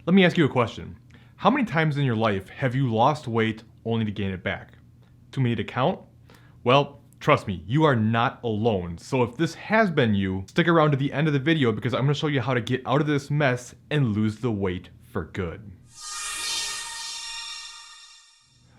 Let me ask you a question. How many times in your life have you lost weight only to gain it back? Too many to count? Well, trust me, you are not alone. So if this has been you, stick around to the end of the video because I'm going to show you how to get out of this mess and lose the weight for good.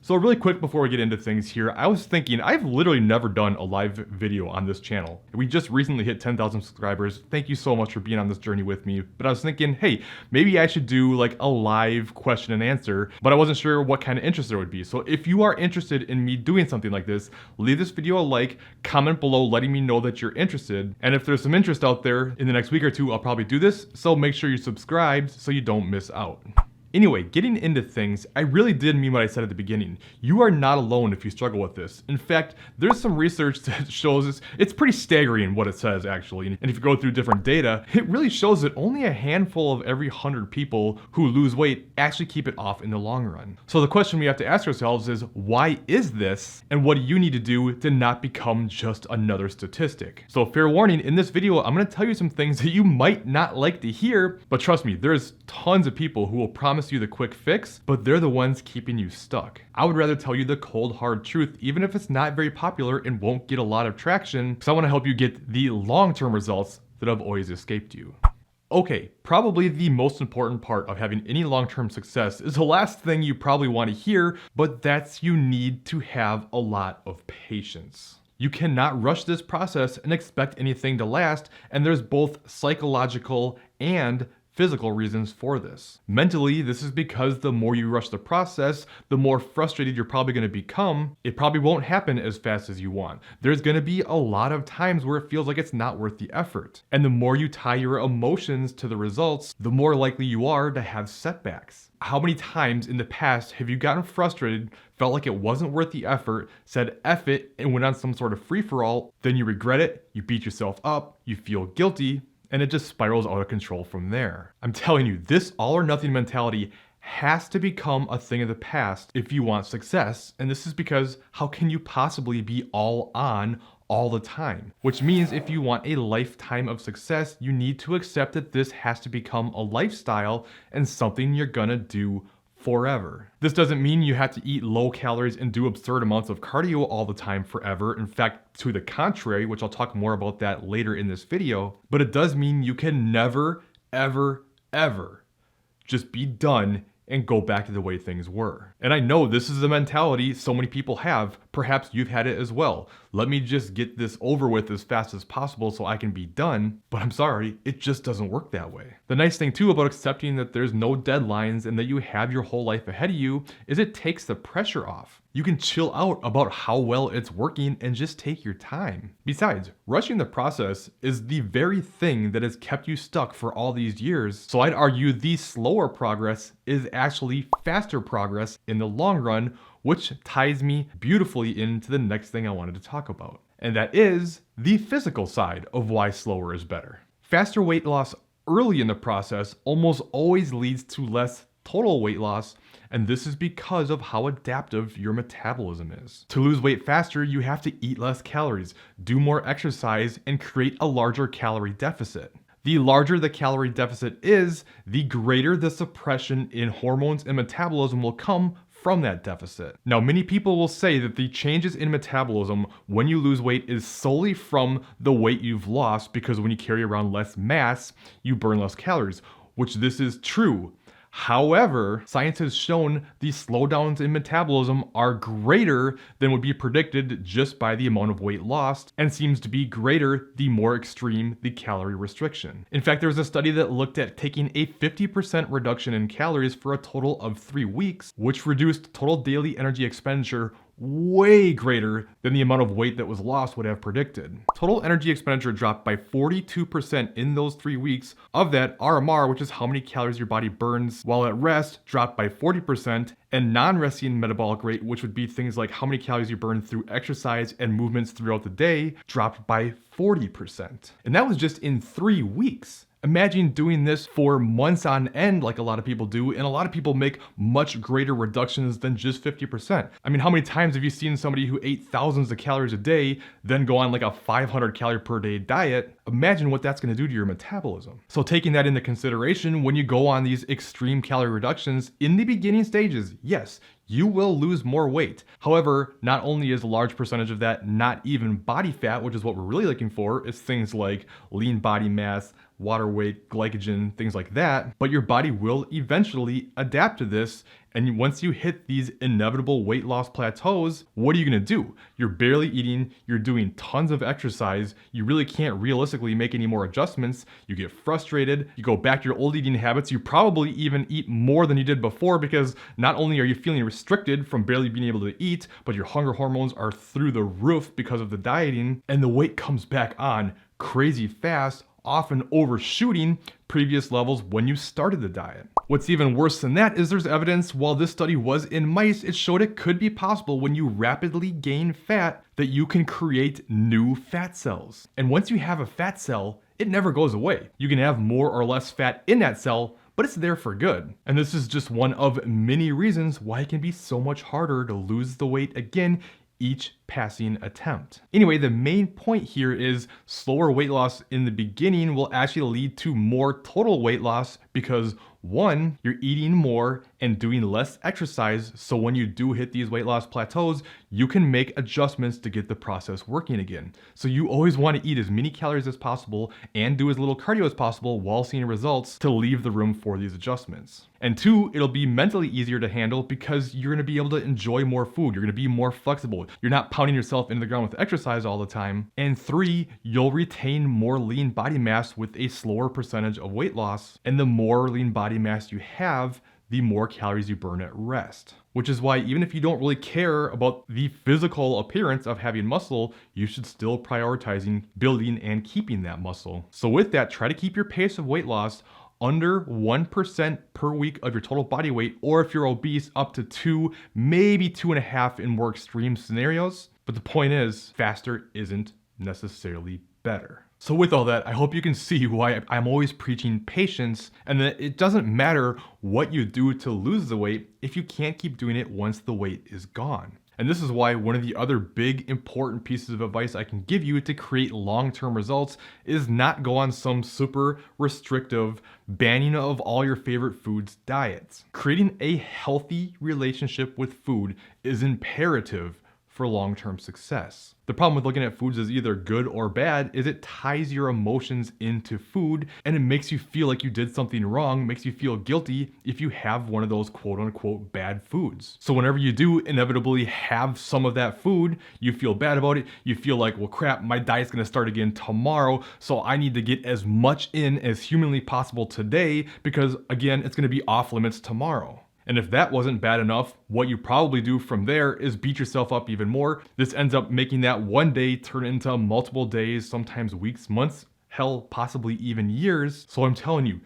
So really quick before we get into things here, I was thinking I've literally never done a live video on this channel. We just recently hit 10,000 subscribers. Thank you so much for being on this journey with me. But I was thinking, hey, maybe I should do like a live question and answer, but I wasn't sure what kind of interest there would be. So if you are interested in me doing something like this, leave this video a like, comment below letting me know that you're interested. And if there's some interest out there in the next week or two, I'll probably do this. So make sure you're subscribed so you don't miss out. Anyway, getting into things, I really did mean what I said at the beginning. You are not alone if you struggle with this. In fact, there's some research that shows it's pretty staggering what it says actually. And if you go through different data, it really shows that only a handful of every 100 people who lose weight actually keep it off in the long run. So the question we have to ask ourselves is, why is this? And what do you need to do to not become just another statistic? So fair warning, in this video, I'm gonna tell you some things that you might not like to hear, but trust me, there's tons of people who will promise you the quick fix, but they're the ones keeping you stuck. I would rather tell you the cold hard truth, even if it's not very popular and won't get a lot of traction, because I want to help you get the long-term results that have always escaped you. Okay, probably the most important part of having any long-term success is the last thing you probably want to hear, but that's you need to have a lot of patience. You cannot rush this process and expect anything to last, and there's both psychological and physical reasons for this. Mentally, this is because the more you rush the process, the more frustrated you're probably going to become. It probably won't happen as fast as you want. There's going to be a lot of times where it feels like it's not worth the effort. And the more you tie your emotions to the results, the more likely you are to have setbacks. How many times in the past have you gotten frustrated, felt like it wasn't worth the effort, said F it, and went on some sort of free-for-all, then you regret it, you beat yourself up, you feel guilty, and it just spirals out of control from there. I'm telling you, this all or nothing mentality has to become a thing of the past if you want success. And this is because how can you possibly be all on all the time? Which means if you want a lifetime of success, you need to accept that this has to become a lifestyle and something you're gonna do forever. This doesn't mean you have to eat low calories and do absurd amounts of cardio all the time forever. In fact, to the contrary, which I'll talk more about that later in this video, but it does mean you can never, ever, ever just be done and go back to the way things were. And I know this is the mentality so many people have. Perhaps you've had it as well. Let me just get this over with as fast as possible so I can be done. But I'm sorry, it just doesn't work that way. The nice thing too about accepting that there's no deadlines and that you have your whole life ahead of you is it takes the pressure off. You can chill out about how well it's working and just take your time. Besides, rushing the process is the very thing that has kept you stuck for all these years. So I'd argue the slower progress is actually faster progress in the long run, which ties me beautifully into the next thing I wanted to talk about. And that is the physical side of why slower is better. Faster weight loss early in the process almost always leads to less total weight loss, and this is because of how adaptive your metabolism is. To lose weight faster, you have to eat less calories, do more exercise, and create a larger calorie deficit. The larger the calorie deficit is, the greater the suppression in hormones and metabolism will come from that deficit. Now, many people will say that the changes in metabolism when you lose weight is solely from the weight you've lost, because when you carry around less mass, you burn less calories, which this is true. However, science has shown these slowdowns in metabolism are greater than would be predicted just by the amount of weight lost, and seems to be greater the more extreme the calorie restriction. In fact, there was a study that looked at taking a 50% reduction in calories for a total of 3 weeks, which reduced total daily energy expenditure way greater than the amount of weight that was lost would have predicted. Total energy expenditure dropped by 42% in those 3 weeks. Of that, RMR, which is how many calories your body burns while at rest, dropped by 40%, and non-resting metabolic rate, which would be things like how many calories you burn through exercise and movements throughout the day, dropped by 40%. And that was just in 3 weeks. Imagine doing this for months on end like a lot of people do, and a lot of people make much greater reductions than just 50%. I mean, how many times have you seen somebody who ate thousands of calories a day then go on like a 500 calorie per day diet? Imagine what that's gonna do to your metabolism. So taking that into consideration, when you go on these extreme calorie reductions in the beginning stages, yes, you will lose more weight. However, not only is a large percentage of that not even body fat, which is what we're really looking for, it's things like lean body mass, water weight, glycogen, things like that, but your body will eventually adapt to this. And once you hit these inevitable weight loss plateaus, what are you gonna do? You're barely eating, you're doing tons of exercise, you really can't realistically make any more adjustments, you get frustrated, you go back to your old eating habits, you probably even eat more than you did before because not only are you feeling restricted from barely being able to eat, but your hunger hormones are through the roof because of the dieting, and the weight comes back on crazy fast, often overshooting previous levels when you started the diet. What's even worse than that is there's evidence, while this study was in mice, it showed it could be possible when you rapidly gain fat that you can create new fat cells. And once you have a fat cell, it never goes away. You can have more or less fat in that cell, but it's there for good. And this is just one of many reasons why it can be so much harder to lose the weight again each passing attempt. Anyway, the main point here is slower weight loss in the beginning will actually lead to more total weight loss because one, you're eating more and doing less exercise, so when you do hit these weight loss plateaus, you can make adjustments to get the process working again. So you always want to eat as many calories as possible and do as little cardio as possible while seeing results to leave the room for these adjustments. And two, it'll be mentally easier to handle because you're going to be able to enjoy more food. You're going to be more flexible. You're not pounding yourself into the ground with exercise all the time. And three, you'll retain more lean body mass with a slower percentage of weight loss. And the more lean body mass you have, the more calories you burn at rest. Which is why even if you don't really care about the physical appearance of having muscle, you should still prioritizing building and keeping that muscle. So with that, try to keep your pace of weight loss under 1% per week of your total body weight, or if you're obese, up to 2, maybe 2.5 in more extreme scenarios. But the point is, faster isn't necessarily better. So with all that, I hope you can see why I'm always preaching patience, and that it doesn't matter what you do to lose the weight if you can't keep doing it once the weight is gone. And this is why one of the other big important pieces of advice I can give you to create long-term results is not go on some super restrictive banning of all your favorite foods diets. Creating a healthy relationship with food is imperative for long-term success. The problem with looking at foods as either good or bad is it ties your emotions into food and it makes you feel like you did something wrong, makes you feel guilty if you have one of those quote unquote bad foods. So whenever you do inevitably have some of that food, you feel bad about it. You feel like, well, crap, my diet's gonna start again tomorrow, so I need to get as much in as humanly possible today because again, it's gonna be off limits tomorrow. And if that wasn't bad enough, what you probably do from there is beat yourself up even more. This ends up making that one day turn into multiple days, sometimes weeks, months, hell, possibly even years. So I'm telling you,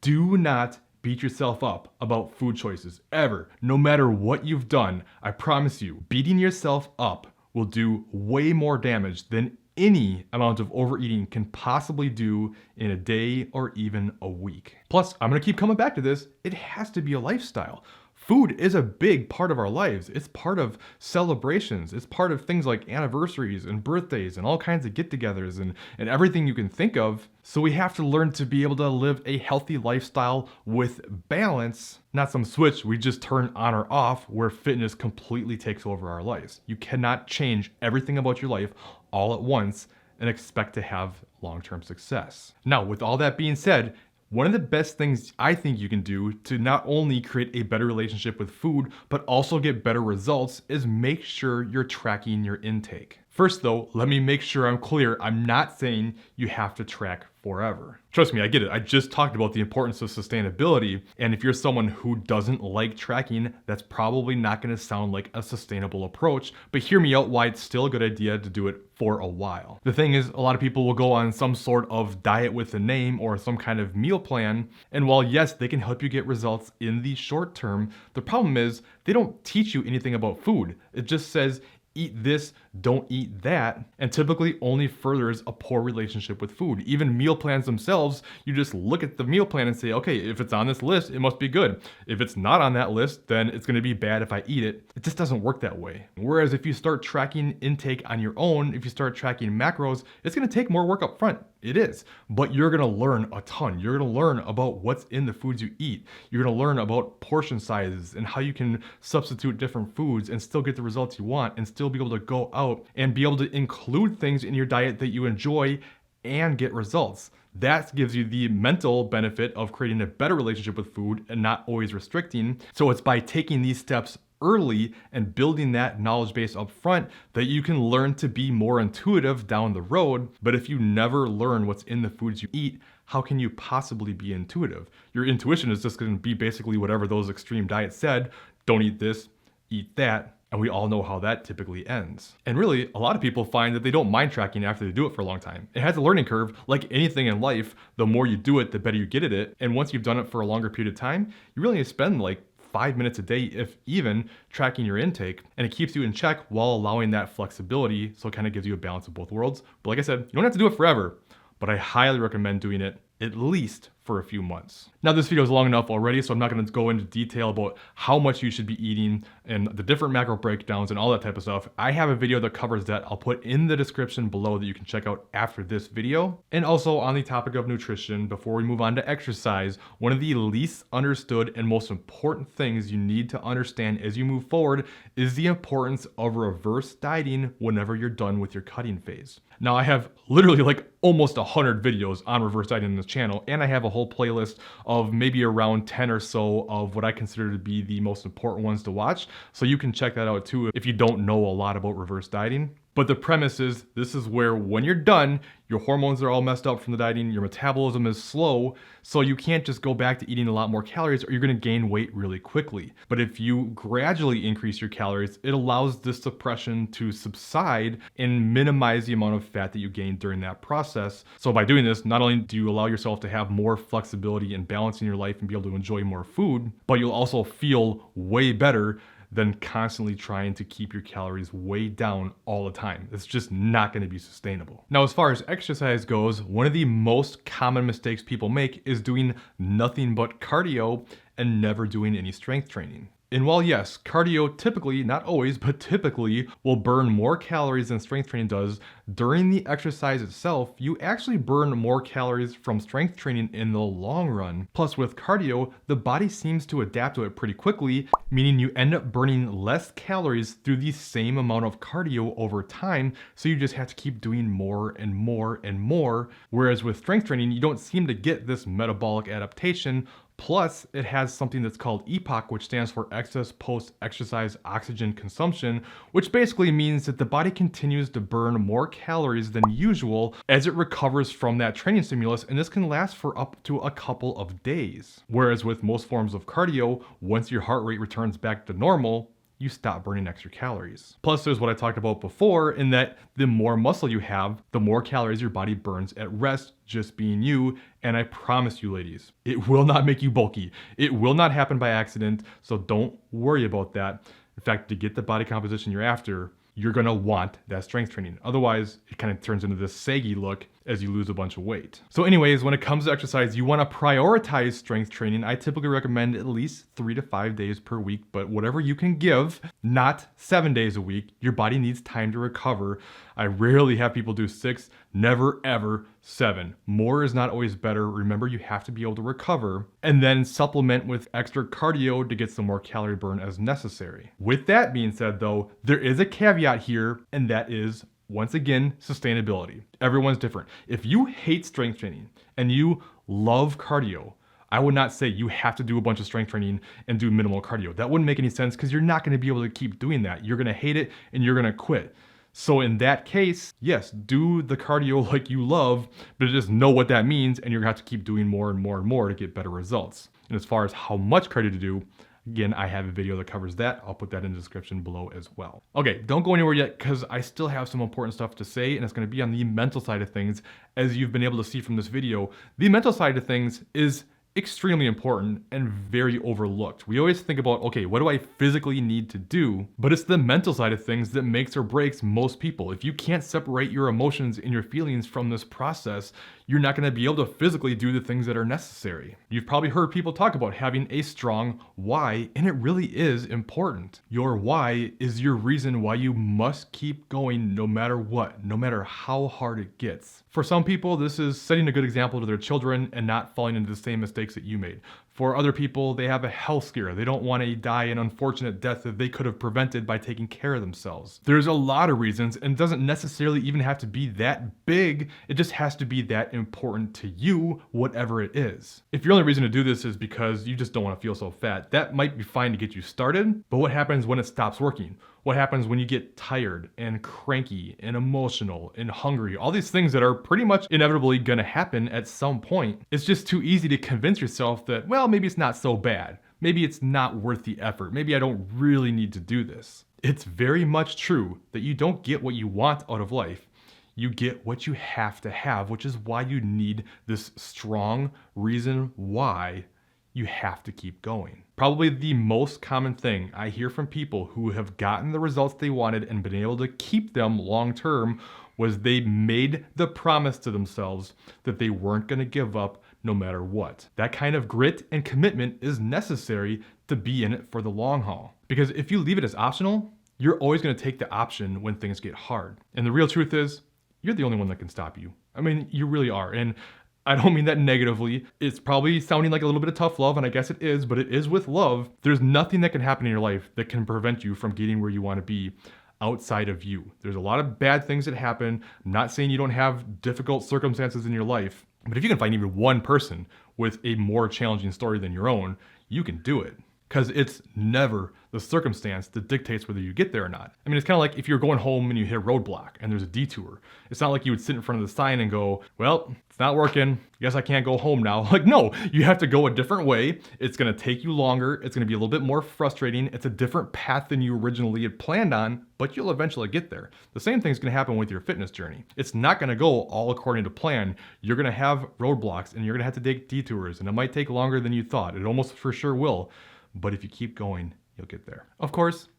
do not beat yourself up about food choices, ever. No matter what you've done, I promise you, beating yourself up will do way more damage than any amount of overeating can possibly do in a day or even a week. Plus, I'm gonna keep coming back to this, it has to be a lifestyle. Food is a big part of our lives. It's part of celebrations. It's part of things like anniversaries and birthdays and all kinds of get-togethers and everything you can think of. So we have to learn to be able to live a healthy lifestyle with balance, not some switch we just turn on or off where fitness completely takes over our lives. You cannot change everything about your life all at once and expect to have long-term success. Now, with all that being said, one of the best things I think you can do to not only create a better relationship with food, but also get better results is make sure you're tracking your intake. First though, let me make sure I'm clear. I'm not saying you have to track forever. Trust me, I get it. I just talked about the importance of sustainability. And if you're someone who doesn't like tracking, that's probably not going to sound like a sustainable approach. But hear me out why it's still a good idea to do it for a while. The thing is, a lot of people will go on some sort of diet with a name or some kind of meal plan. And while yes, they can help you get results in the short term, the problem is they don't teach you anything about food. It just says, eat this don't eat that, and typically only furthers a poor relationship with food. Even meal plans themselves, you just look at the meal plan and say, okay, if it's on this list, it must be good. If it's not on that list, then it's gonna be bad if I eat it. It just doesn't work that way. Whereas if you start tracking intake on your own, if you start tracking macros, it's gonna take more work up front. It is, but you're gonna learn a ton. You're gonna learn about what's in the foods you eat. You're gonna learn about portion sizes and how you can substitute different foods and still get the results you want and still be able to go out and be able to include things in your diet that you enjoy and get results. That gives you the mental benefit of creating a better relationship with food and not always restricting. So it's by taking these steps early and building that knowledge base up front that you can learn to be more intuitive down the road. But if you never learn what's in the foods you eat, how can you possibly be intuitive? Your intuition is just going to be basically whatever those extreme diets said. Don't eat this, eat that. And we all know how that typically ends. And really, a lot of people find that they don't mind tracking after they do it for a long time. It has a learning curve. Like anything in life, the more you do it, the better you get at it. And once you've done it for a longer period of time, you really spend like 5 minutes a day, if even, tracking your intake, and it keeps you in check while allowing that flexibility, so it kind of gives you a balance of both worlds. But like I said, you don't have to do it forever, but I highly recommend doing it at least for a few months. Now this video is long enough already, so I'm not going to go into detail about how much you should be eating and the different macro breakdowns and all that type of stuff. I have a video that covers that. I'll put in the description below that you can check out after this video. And also on the topic of nutrition, before we move on to exercise, one of the least understood and most important things you need to understand as you move forward is the importance of reverse dieting whenever you're done with your cutting phase. Now I have literally like almost 100 videos on reverse dieting on this channel, and I have a whole playlist of maybe around 10 or so of what I consider to be the most important ones to watch. So you can check that out too if you don't know a lot about reverse dieting. But the premise is, this is where when you're done, your hormones are all messed up from the dieting, your metabolism is slow, so you can't just go back to eating a lot more calories or you're gonna gain weight really quickly. But if you gradually increase your calories, it allows this suppression to subside and minimize the amount of fat that you gain during that process. So by doing this, not only do you allow yourself to have more flexibility and balance in your life and be able to enjoy more food, but you'll also feel way better than constantly trying to keep your calories way down all the time. It's just not going to be sustainable. Now, as far as exercise goes, one of the most common mistakes people make is doing nothing but cardio and never doing any strength training. And while yes, cardio typically, not always, but typically will burn more calories than strength training does, during the exercise itself, you actually burn more calories from strength training in the long run. Plus with cardio, the body seems to adapt to it pretty quickly, meaning you end up burning less calories through the same amount of cardio over time, so you just have to keep doing more and more and more. Whereas with strength training, you don't seem to get this metabolic adaptation. Plus, it has something that's called EPOC, which stands for excess post-exercise oxygen consumption, which basically means that the body continues to burn more calories than usual as it recovers from that training stimulus, and this can last for up to a couple of days. Whereas with most forms of cardio, once your heart rate returns back to normal, you stop burning extra calories. Plus, there's what I talked about before, in that the more muscle you have, the more calories your body burns at rest, just being you. And I promise you, ladies, it will not make you bulky. It will not happen by accident, so don't worry about that. In fact, to get the body composition you're after, you're gonna want that strength training. Otherwise, it kind of turns into this saggy look as you lose a bunch of weight. So anyways, when it comes to exercise, you wanna prioritize strength training. I typically recommend at least 3 to 5 days per week, but whatever you can give, not 7 days a week. Your body needs time to recover. I rarely have people do 6, never ever 7. More is not always better. Remember, you have to be able to recover and then supplement with extra cardio to get some more calorie burn as necessary. With that being said though, there is a caveat here, and that is, once again, sustainability. Everyone's different. If you hate strength training and you love cardio, I would not say you have to do a bunch of strength training and do minimal cardio. That wouldn't make any sense because you're not going to be able to keep doing that. You're going to hate it and you're going to quit. So in that case, yes, do the cardio like you love, but just know what that means, and you're gonna have to keep doing more and more and more to get better results. And as far as how much cardio to do, again, I have a video that covers that. I'll put that in the description below as well. Okay, don't go anywhere yet because I still have some important stuff to say, and it's gonna be on the mental side of things. As you've been able to see from this video, the mental side of things is extremely important and very overlooked. We always think about, okay, what do I physically need to do? But it's the mental side of things that makes or breaks most people. If you can't separate your emotions and your feelings from this process, you're not going to be able to physically do the things that are necessary. You've probably heard people talk about having a strong why, and it really is important. Your why is your reason why you must keep going no matter what, no matter how hard it gets. For some people, this is setting a good example to their children and not falling into the same mistakes that you made. For other people, they have a health scare. They don't want to die an unfortunate death that they could have prevented by taking care of themselves. There's a lot of reasons, and it doesn't necessarily even have to be that big. It just has to be that important to you, whatever it is. If your only reason to do this is because you just don't want to feel so fat, that might be fine to get you started, but what happens when it stops working? What happens when you get tired and cranky and emotional and hungry? All these things that are pretty much inevitably gonna happen at some point. It's just too easy to convince yourself that, well, maybe it's not so bad. Maybe it's not worth the effort. Maybe I don't really need to do this. It's very much true that you don't get what you want out of life. You get what you have to have, which is why you need this strong reason why you have to keep going. Probably the most common thing I hear from people who have gotten the results they wanted and been able to keep them long term was they made the promise to themselves that they weren't going to give up no matter what. That kind of grit and commitment is necessary to be in it for the long haul. Because if you leave it as optional, you're always going to take the option when things get hard. And the real truth is, you're the only one that can stop you. I mean, you really are. And I don't mean that negatively. It's probably sounding like a little bit of tough love, and I guess it is, but it is with love. There's nothing that can happen in your life that can prevent you from getting where you want to be outside of you. There's a lot of bad things that happen. I'm not saying you don't have difficult circumstances in your life, but if you can find even one person with a more challenging story than your own, you can do it. Because it's never the circumstance that dictates whether you get there or not. I mean, it's kind of like if you're going home and you hit a roadblock and there's a detour. It's not like you would sit in front of the sign and go, well, it's not working. Guess I can't go home now. Like, no, you have to go a different way. It's going to take you longer. It's going to be a little bit more frustrating. It's a different path than you originally had planned on, but you'll eventually get there. The same thing's going to happen with your fitness journey. It's not going to go all according to plan. You're going to have roadblocks and you're going to have to take detours, and it might take longer than you thought. It almost for sure will. But if you keep going, you'll get there. Of course,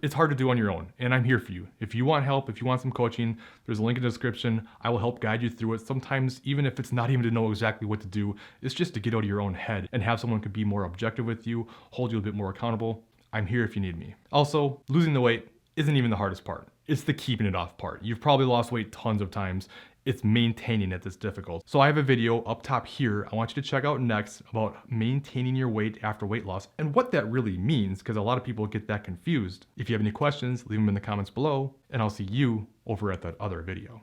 it's hard to do on your own, and I'm here for you. If you want help, if you want some coaching, there's a link in the description. I will help guide you through it. Sometimes, even if it's not even to know exactly what to do, it's just to get out of your own head and have someone who can be more objective with you, hold you a bit more accountable. I'm here if you need me. Also, losing the weight isn't even the hardest part. It's the keeping it off part. You've probably lost weight tons of times. It's maintaining it that's difficult. So I have a video up top here I want you to check out next about maintaining your weight after weight loss and what that really means, because a lot of people get that confused. If you have any questions, leave them in the comments below, and I'll see you over at that other video.